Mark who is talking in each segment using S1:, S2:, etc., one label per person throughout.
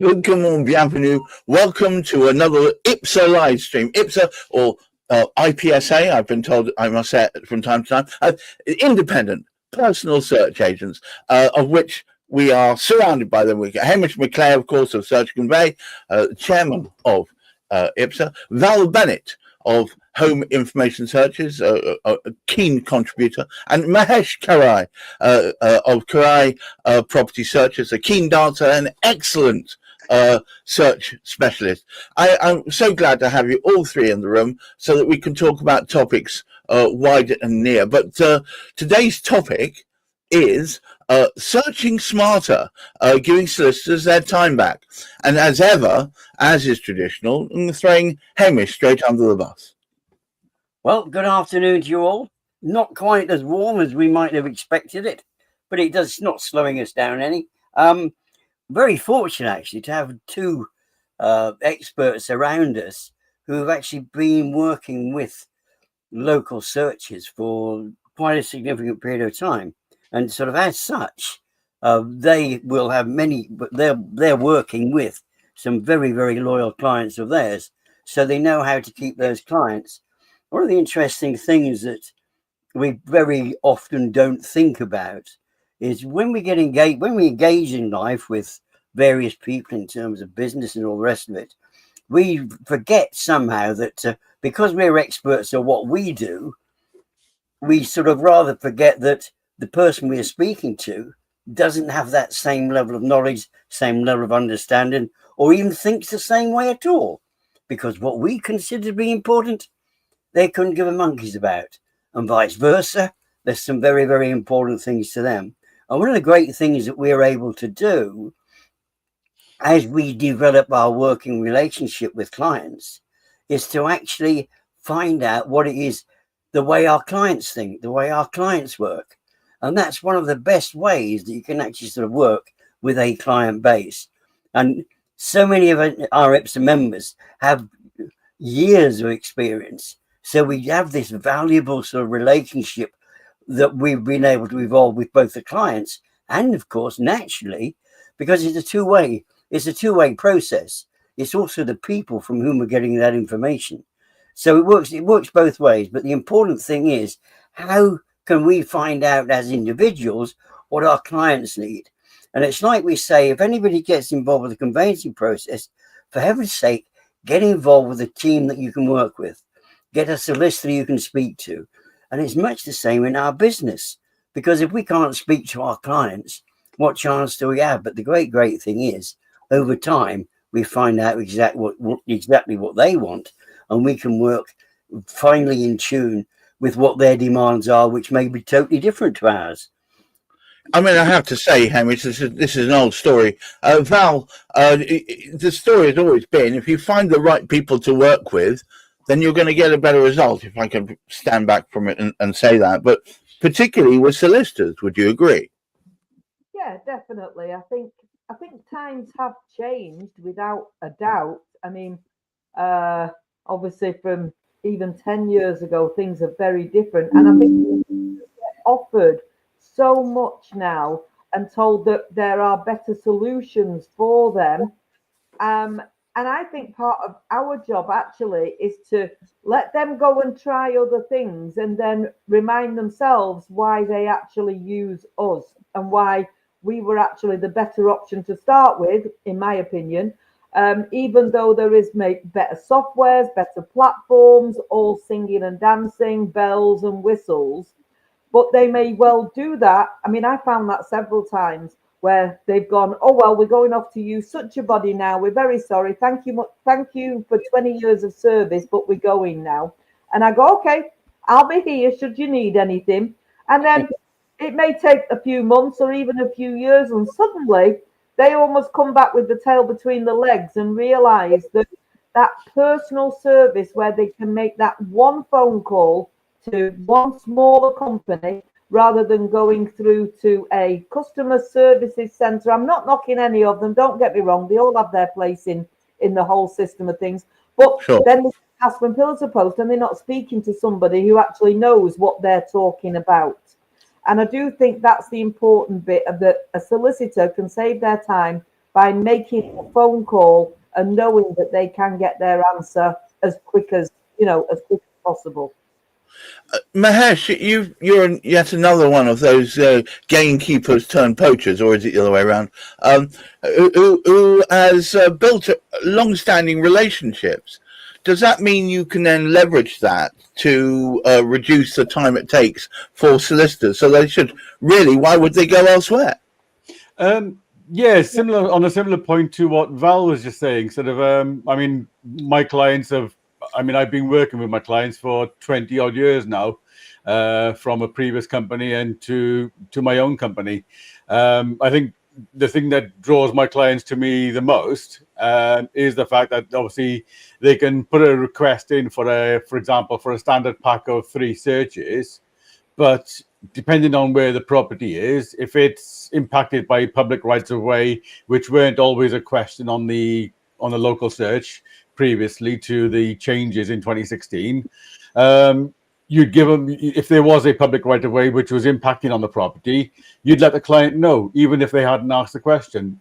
S1: Welcome, bienvenue. Welcome to another IPSA live stream. IPSA or IPSA, I've been told I must say it from time to time. Independent personal search agents, of which we are surrounded by them. We got Hamish McClay, of course, of Search Convey, chairman of IPSA, Val Bennett of Home Information Searches, a keen contributor, and Mahesh Karai of Karai Property Searches, a keen dancer and excellent search specialist. I'm so glad to have you all three in the room so that we can talk about topics wide and near. But today's topic is searching smarter, giving solicitors their time back. And as ever, as is traditional, I'm throwing Hamish straight under the bus.
S2: Well, good afternoon to you all. Not quite as warm as we might have expected it, but it's not slowing us down any. Very fortunate, actually, to have two experts around us who have actually been working with local searches for quite a significant period of time. And sort of as such, they will have many, but they're working with some very, very loyal clients of theirs. So they know how to keep those clients. One of the interesting things that we very often don't think about is when we engage in life with various people in terms of business and all the rest of it, we forget somehow that because we're experts at what we do, we sort of rather forget that the person we are speaking to doesn't have that same level of knowledge, same level of understanding, or even thinks the same way at all. Because what we consider to be important, they couldn't give a monkey's about, and vice versa. There's some very, very important things to them. And one of the great things that we're able to do as we develop our working relationship with clients is to actually find out what it is, the way our clients think, the way our clients work. And that's one of the best ways that you can actually sort of work with a client base. And so many of our IPSA members have years of experience. So we have this valuable sort of relationship that we've been able to evolve with both the clients and, of course, naturally, because it's a two-way process. It's also the people from whom we're getting that information. So it works both ways. But the important thing is, how can we find out as individuals what our clients need? And it's like we say, if anybody gets involved with the conveyancing process, for heaven's sake, get involved with a team that you can work with. Get a solicitor you can speak to. And it's much the same in our business, because if we can't speak to our clients, what chance do we have? But the great thing is, over time, we find out exactly what they want, and we can work finally in tune with what their demands are, which may be totally different to ours.
S1: I mean, I have to say, Hamish, this is an old story. Val, the story has always been, if you find the right people to work with, then you're going to get a better result, if I can stand back from it and say that. But particularly with solicitors, would you agree?
S3: Yeah, definitely. I think times have changed without a doubt. I mean, obviously from even 10 years ago, things are very different. And I think we get offered so much now and told that there are better solutions for them. And I think part of our job actually is to let them go and try other things and then remind themselves why they actually use us and why we were actually the better option to start with, in my opinion. Even though there is better softwares, better platforms, all singing and dancing, bells and whistles, but they may well do that. I mean, I found that several times where they've gone, oh, well, we're going off to use such a body now. We're very sorry. Thank you for 20 years of service, but we're going now. And I go, okay, I'll be here should you need anything. And then it may take a few months or even a few years, and suddenly they almost come back with the tail between the legs and realize that personal service where they can make that one phone call to one smaller company rather than going through to a customer services center. I'm not knocking any of them, don't get me wrong. They all have their place in the whole system of things. But sure, then they pass from pillar to post and they're not speaking to somebody who actually knows what they're talking about. And I do think that's the important bit of that a solicitor can save their time by making a phone call and knowing that they can get their answer as quick as possible.
S1: Mahesh, you're yet another one of those gamekeepers turned poachers, or is it the other way around? Who has built long-standing relationships. Does that mean you can then leverage that to reduce the time it takes for solicitors? So they should really. Why would they go elsewhere?
S4: Yeah, similar on a similar point to what Val was just saying. Sort of, I mean, my clients have. I mean, I've been working with my clients for 20 odd years now, from a previous company and to my own company. I think the thing that draws my clients to me the most is the fact that obviously they can put a request in for example, for a standard pack of 3 searches, but depending on where the property is, if it's impacted by public rights of way, which weren't always a question on the local search previously to the changes in 2016, you'd give them, if there was a public right of way which was impacting on the property, you'd let the client know, even if they hadn't asked the question.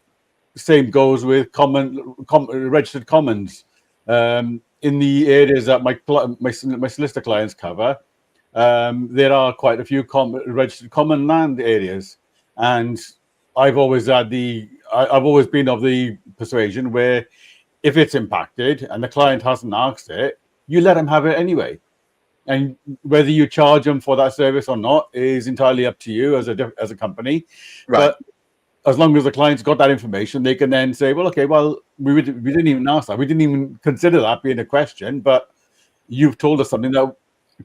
S4: Same goes with registered commons. In the areas that my solicitor clients cover, there are quite a few registered common land areas, and I've always been of the persuasion where if it's impacted and the client hasn't asked it, you let them have it anyway. And whether you charge them for that service or not is entirely up to you as a company.
S1: Right.
S4: But as long as the client's got that information, they can then say, well, okay, well, we didn't even ask that. We didn't even consider that being a question, but you've told us something that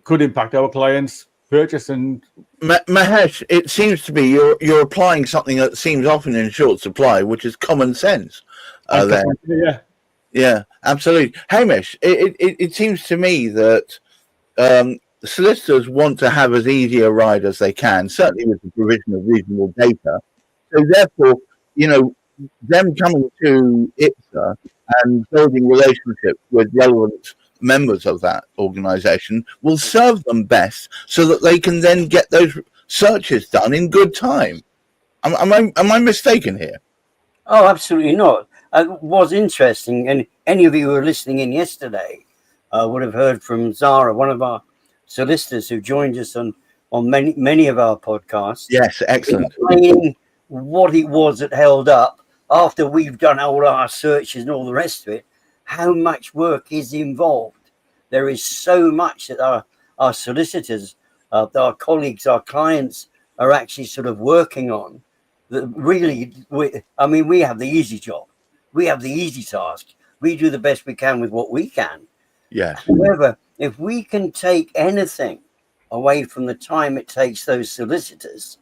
S4: could impact our client's purchase. And
S1: Mahesh, it seems to me you're applying something that seems often in short supply, which is common sense. Yeah, absolutely. Hamish, it seems to me that solicitors want to have as easy a ride as they can, certainly with the provision of reasonable data. So therefore, them coming to IPSA and building relationships with relevant members of that organisation will serve them best, so that they can then get those searches done in good time. Am I mistaken here?
S2: Oh, absolutely not. It was interesting, and any of you who were listening in yesterday would have heard from Zara, one of our solicitors who joined us on many of our podcasts.
S1: Yes, excellent.
S2: Explaining what it was that held up after we've done all our searches and all the rest of it, how much work is involved. There is so much that our solicitors, our colleagues, our clients are actually sort of working on. That really, we have the easy job. We have the easy task. We do the best we can with what we can.
S1: Yes.
S2: However, if we can take anything away from the time it takes those solicitors,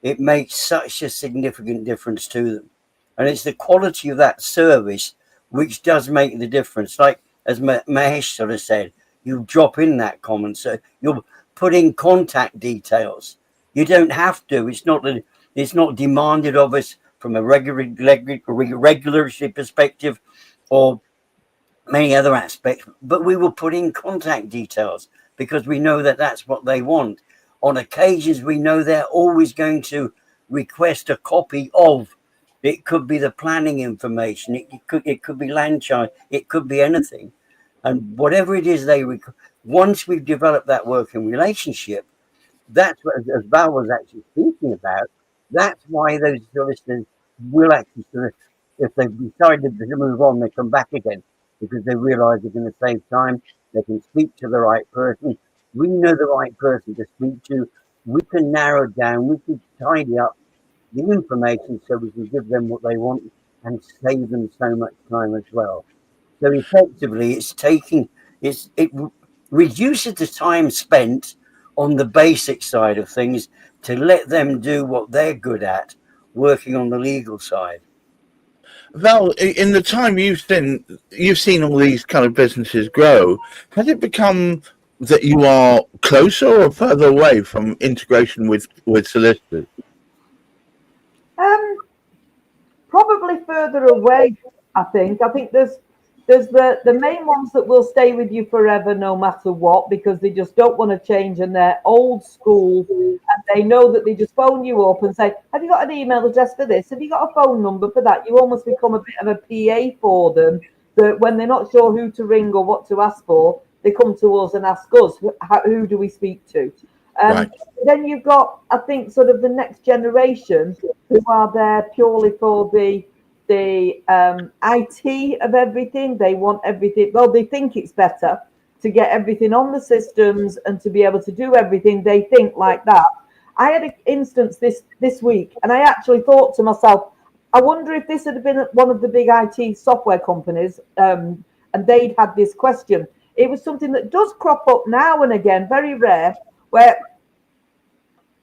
S2: it makes such a significant difference to them. And it's the quality of that service which does make the difference. Like as Mahesh sort of said, you drop in that comment, so you'll put in contact details. You don't have to. It's not demanded of us from a regulatory perspective or many other aspects, but we will put in contact details because we know that that's what they want. On occasions, we know they're always going to request a copy of. It could be the planning information. It could be land chart. It could be anything, and whatever it is once we've developed that working relationship, that's what, as Val was actually speaking about. That's why those solicitors will actually, if they've decided to move on, they come back again because they realise they're going to save time. They can speak to the right person. We know the right person to speak to. We can narrow down. We can tidy up the information so we can give them what they want and save them so much time as well. So effectively, it reduces the time spent on the basic side of things to let them do what they're good at, working on the legal side.
S1: Val, in the time you've seen all these kind of businesses grow, has it become that you are closer or further away from integration with solicitors?
S3: Probably further away. I think there's there's the main ones that will stay with you forever no matter what, because they just don't want to change and they're old school, and they know that they just phone you up and say, have you got an email address for this? Have you got a phone number for that? You almost become a bit of a PA for them, that when they're not sure who to ring or what to ask for, they come to us and ask us, who do we speak to?
S1: Right.
S3: Then you've got, I think, sort of the next generation who are there purely for the IT of everything. They want everything. Well, they think it's better to get everything on the systems and to be able to do everything. They think like that. I had an instance this week, and I actually thought to myself, I wonder if this had been one of the big IT software companies, and they'd had this question. It was something that does crop up now and again, very rare, where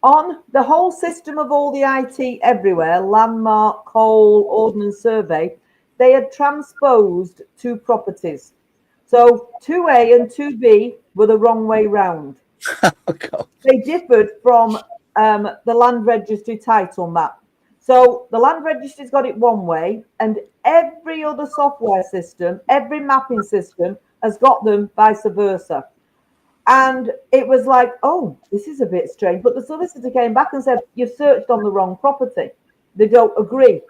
S3: on the whole system of all the IT everywhere, landmark, coal, ordnance survey, they had transposed two properties. So 2A and 2B were the wrong way round.
S1: Oh, God.
S3: They differed from the land registry title map. So the land registry's got it one way, and every other software system, every mapping system has got them vice versa. And it was like, oh, this is a bit strange. But the solicitor came back and said, you've searched on the wrong property. They don't agree.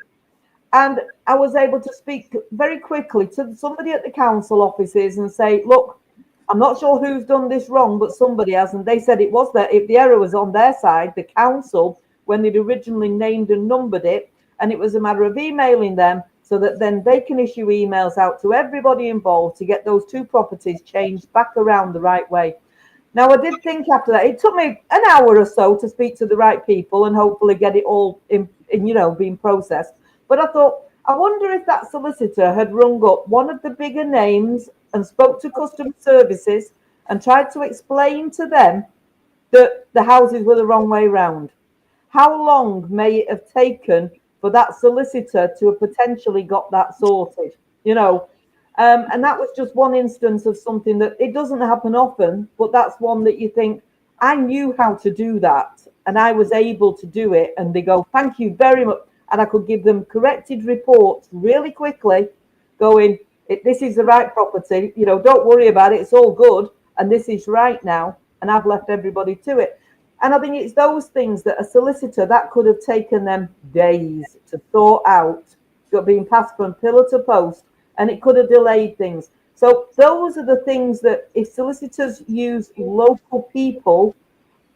S3: And I was able to speak very quickly to somebody at the council offices and say, look, I'm not sure who's done this wrong, but somebody has. And they said it was that if the error was on their side, the council, when they'd originally named and numbered it, and it was a matter of emailing them so that then they can issue emails out to everybody involved to get those two properties changed back around the right way. Now, I did think after that, it took me an hour or so to speak to the right people and hopefully get it all in being processed. But I thought, I wonder if that solicitor had rung up one of the bigger names and spoke to customer services and tried to explain to them that the houses were the wrong way round. How long may it have taken for that solicitor to have potentially got that sorted? And that was just one instance of something that it doesn't happen often, but that's one that you think, I knew how to do that and I was able to do it. And they go, thank you very much. And I could give them corrected reports really quickly going, this is the right property, don't worry about it. It's all good. And this is right now. And I've left everybody to it. And I think it's those things that a solicitor, that could have taken them days to sort out, got being passed from pillar to post. And it could have delayed things. So those are the things that if solicitors use local people,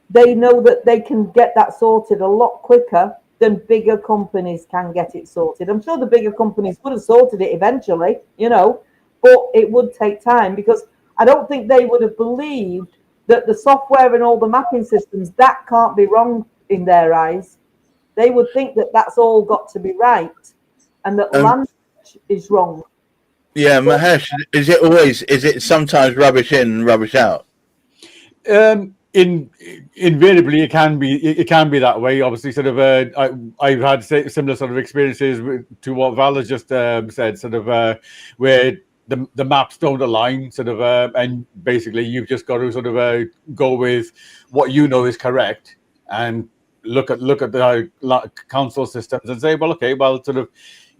S3: they know that they can get that sorted a lot quicker than bigger companies can get it sorted. I'm sure the bigger companies would have sorted it eventually, but it would take time, because I don't think they would have believed that the software and all the mapping systems, that can't be wrong in their eyes. They would think that that's all got to be right and that land is wrong.
S1: Yeah, Mahesh, is it sometimes rubbish in and rubbish out?
S4: Invariably, it can be that way. Obviously, sort of, I've had similar sort of experiences to what Val has just said, sort of, where the maps don't align, sort of, and basically you've just got to sort of go with what you know is correct and look at the council systems and say, well, okay, well, sort of,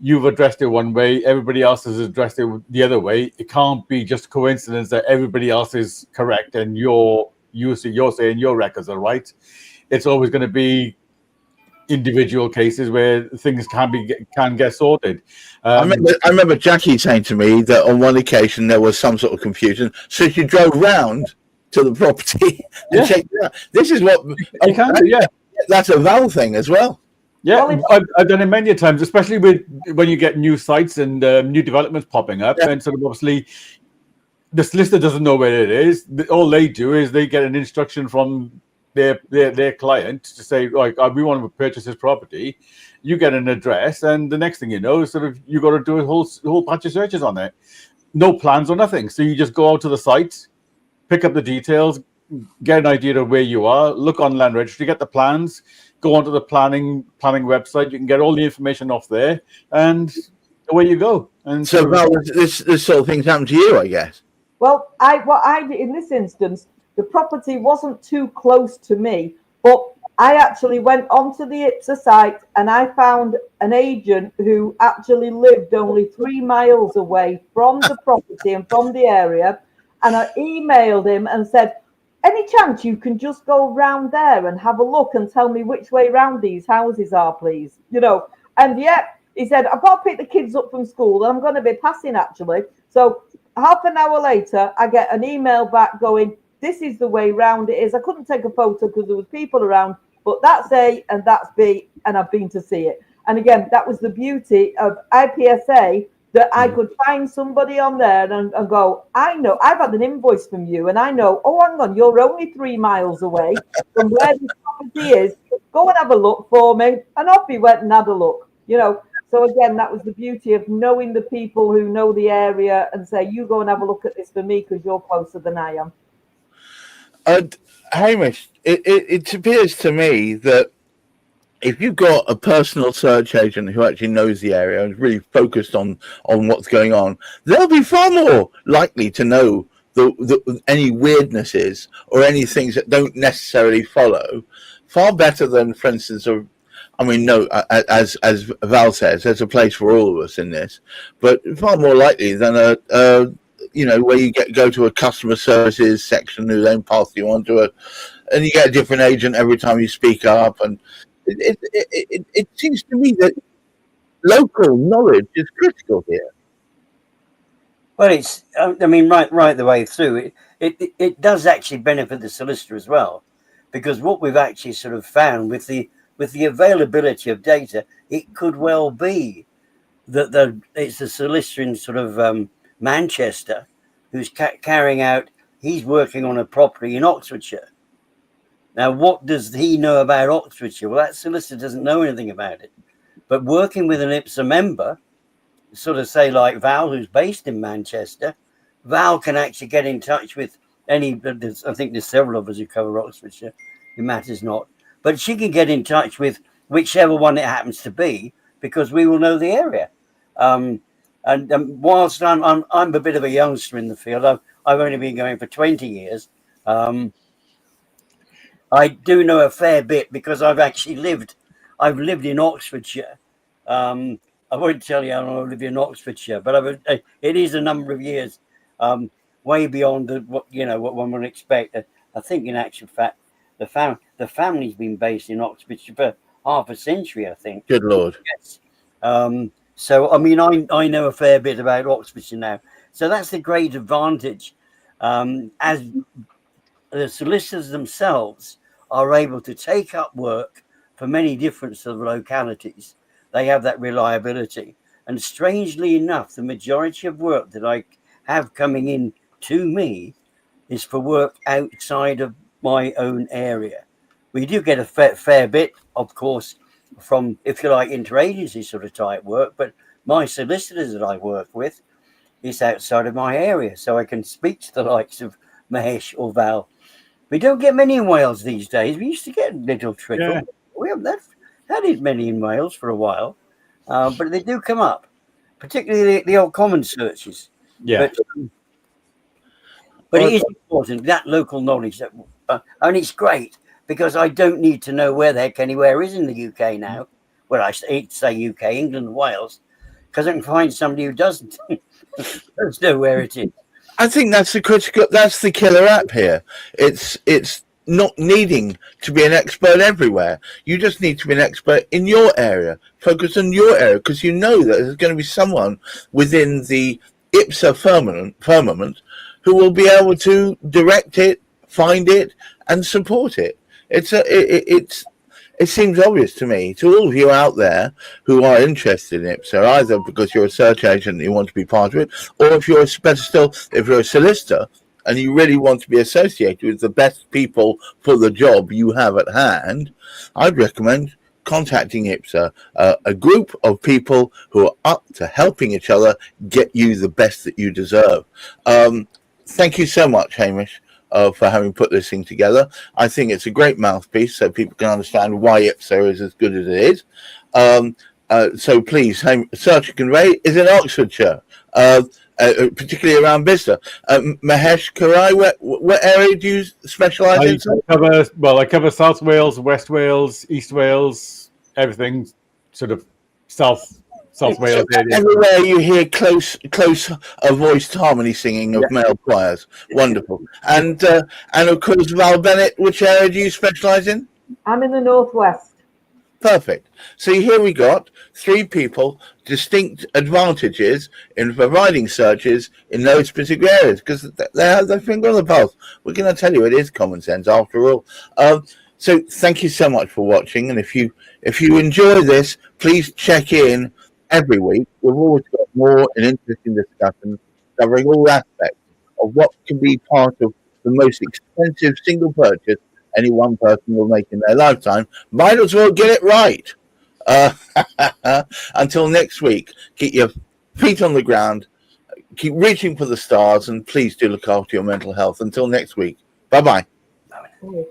S4: you've addressed it one way, everybody else has addressed it the other way. It can't be just coincidence that everybody else is correct and you're saying your records are right. It's always going to be individual cases where things can get sorted.
S1: I remember Jackie saying to me that on one occasion there was some sort of confusion, so she drove round to the property and checked it out. This is what
S4: you can do, yeah.
S1: That's a Val thing as well.
S4: Yeah, I've done it many times, especially when you get new sites and new developments popping up, and sort of obviously the solicitor doesn't know where it is. All they do is they get an instruction from their client to say, like, we want to purchase this property. You get an address, and the next thing you know, sort of you got to do a whole bunch of searches on it. No plans or nothing. So you just go out to the site, pick up the details, get an idea of where you are, look on land registry, get the plans. Go onto the planning website. You can get all the information off there, and away you go. And
S1: so, Val, this sort of things happen to you, I guess.
S3: Well, what I did in this instance, the property wasn't too close to me, but I actually went onto the IPSA site and I found an agent who actually lived only 3 miles away from the property and from the area. And I emailed him and said, any chance you can just go round there and have a look and tell me which way round these houses are, please? You know, and yeah, he said, I've got to pick the kids up from school and I'm going to be passing actually. So half an hour later, I get an email back going, this is the way round it is. I couldn't take a photo because there was people around, but that's A and that's B, and I've been to see it. And again, that was the beauty of IPSA, that I could find somebody on there and go, I know, I've had an invoice from you and I know, oh, hang on, you're only 3 miles away from where this property is. Go and have a look for me. And off he went and had a look, you know. So again, that was the beauty of knowing the people who know the area and say, you go and have a look at this for me because you're closer than I am.
S1: Hamish, it appears to me that if you've got a personal search agent who actually knows the area and is really focused on what's going on, they'll be far more likely to know any weirdnesses or any things that don't necessarily follow, far better than, for instance, as Val says, there's a place for all of us in this, but far more likely than where you go to a customer services section who then pass you on to and you get a different agent every time you speak up. And it seems to me that local knowledge is critical here.
S2: Well, it's, I mean, right the way through, it does actually benefit the solicitor as well, because what we've actually sort of found with the availability of data, it could well be that it's a solicitor in sort of Manchester who's carrying out, he's working on a property in Oxfordshire. Now, what does he know about Oxfordshire? Well, that solicitor doesn't know anything about it. But working with an IPSA member, sort of say like Val, who's based in Manchester, Val can actually get in touch with I think there's several of us who cover Oxfordshire, it matters not. But she can get in touch with whichever one it happens to be, because we will know the area. And whilst I'm a bit of a youngster in the field, I've only been going for 20 years. I do know a fair bit because I've lived in Oxfordshire. I won't tell you how long I live in Oxfordshire, but it is a number of years, way beyond what one would expect. I think, in actual fact, the family's been based in Oxfordshire for half a century, I think.
S1: Good Lord.
S2: Yes. So, I mean, I know a fair bit about Oxfordshire now. So that's the great advantage. As the solicitors themselves are able to take up work for many different sort of localities, they have that reliability. And strangely enough, the majority of work that I have coming in to me is for work outside of my own area. We do get a fair bit, of course, from, if you like, interagency sort of type work, but my solicitors that I work with is outside of my area, so I can speak to the likes of Mahesh or Val. We don't get many in Wales these days. We used to get a little trickle. Yeah. We haven't had as many in Wales for a while, but they do come up, particularly the old common searches.
S4: Yeah.
S2: But it is important, that local knowledge, and it's great because I don't need to know where the heck anywhere is in the UK now. Well, I say UK, England and Wales, because I can find somebody who doesn't know where it is.
S1: I think that's the killer app here. It's not needing to be an expert everywhere. You just need to be an expert in your area. Focus on your area, because you know that there's going to be someone within the IPSA firmament who will be able to direct it, find it, and support it. It seems obvious to me, to all of you out there who are interested in IPSA, either because you're a search agent and you want to be part of it, or if you're a solicitor and you really want to be associated with the best people for the job you have at hand, I'd recommend contacting IPSA, a group of people who are up to helping each other get you the best that you deserve. Thank you so much, Hamish, for having put this thing together. I think it's a great mouthpiece so people can understand why IPSA is as good as it is. So please, Search and Convey is in Oxfordshire. particularly around Bicester. Mahesh Karai, what area do you specialise in?
S4: I cover South Wales, West Wales, East Wales, everything sort of South Wales area.
S1: Everywhere you hear close voiced harmony singing of male choirs. Wonderful. And of course, Val Bennett, which area do you specialise in?
S3: I'm in the Northwest.
S1: Perfect. So here we got 3 people, distinct advantages in providing searches in those particular areas because they have their finger on the pulse. We're going to tell you it is common sense after all. So thank you so much for watching. And if you enjoy this, please check in every week. We've always got more and interesting discussions covering all aspects of what can be part of the most expensive single purchase any one person will make in their lifetime. Might as well get it right. Until next week, keep your feet on the ground, keep reaching for the stars, and please do look after your mental health. Until next week, bye-bye.
S3: Oh.